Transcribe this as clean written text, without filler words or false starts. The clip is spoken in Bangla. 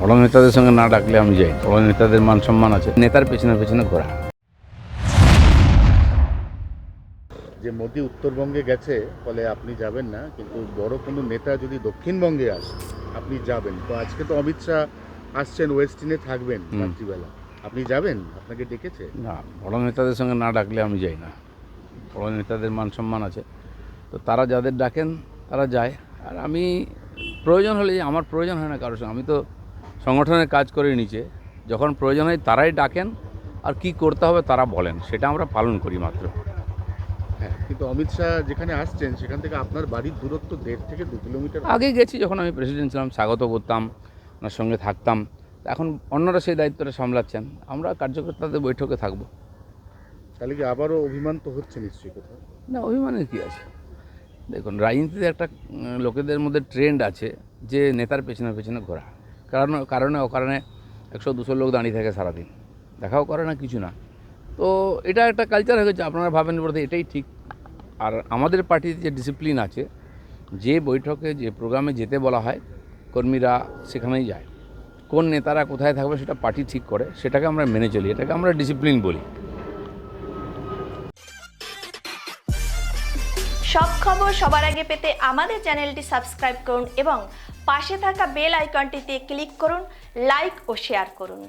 বড় নেতাদের সঙ্গে না ডাকলে আমি যাই। বড় নেতাদের মান সম্মান আছে, নেতার পেছনে পেছনে ঘোরা। যে মোদি উত্তরবঙ্গে গেছে ফলে আপনি যাবেন না, কিন্তু বড় কোনো নেতা যদি দক্ষিণবঙ্গে আসে আপনি যাবেন। তো আজকে তো অমিত শাহ আসছেন, ওয়েস্টিনে থাকবেন রাত্রিবেলা, আপনি যাবেন? আপনাকে ডেকেছে? না, বড় নেতাদের সঙ্গে না ডাকলে আমি যাই না। বড় নেতাদের মান সম্মান আছে, তো তারা যাদের ডাকেন তারা যায়। আর আমি প্রয়োজন হলে, আমার প্রয়োজন হয় না কারোর সঙ্গে, আমি তো সংগঠনের কাজ করে নিচে, যখন প্রয়োজন হয় তারাই ডাকেন, আর কি করতে হবে তারা বলেন, সেটা আমরা পালন করি মাত্র। হ্যাঁ, কিন্তু অমিত শাহ যেখানে আসছেন সেখান থেকে আপনার বাড়ির দূরত্ব 1.5 থেকে 2 কিলোমিটার। আগে গেছি, যখন আমি প্রেসিডেন্ট ছিলাম, স্বাগত করতাম, ওনার সঙ্গে থাকতাম। এখন অন্যরা সেই দায়িত্বটা সামলাচ্ছেন, আমরা কার্যকর্তাদের বৈঠকে থাকবো। তাহলে কি আবারও অভিমান তো হচ্ছে নিশ্চয়ই কোথাও? না, অভিমানের কী আছে? দেখুন, রাজনীতিতে একটা লোকেদের মধ্যে ট্রেন্ড আছে যে নেতার পেছনে পেছনে ঘোরা, কারণে অকারণে 100-200 লোক দাঁড়িয়ে থাকে সারাদিন, দেখাও করে না, কিছু না। তো এটা একটা কালচার হয়ে গেছে, আপনারা ভাবেন বলতে এটাই ঠিক। আর আমাদের পার্টিতে যে ডিসিপ্লিন আছে, যে বৈঠকে যে প্রোগ্রামে যেতে বলা হয় কর্মীরা সেখানেই যায়। কোন নেতারা কোথায় থাকবে সেটা পার্টি ঠিক করে, সেটাকে আমরা মেনে চলি, এটাকে আমরা ডিসিপ্লিন বলি। সব খবর সবার আগে পেতে আমাদের চ্যানেলটি সাবস্ক্রাইব করুন এবং পাশে থাকা বেল আইকনটিতে ক্লিক করুন, লাইক ও শেয়ার করুন।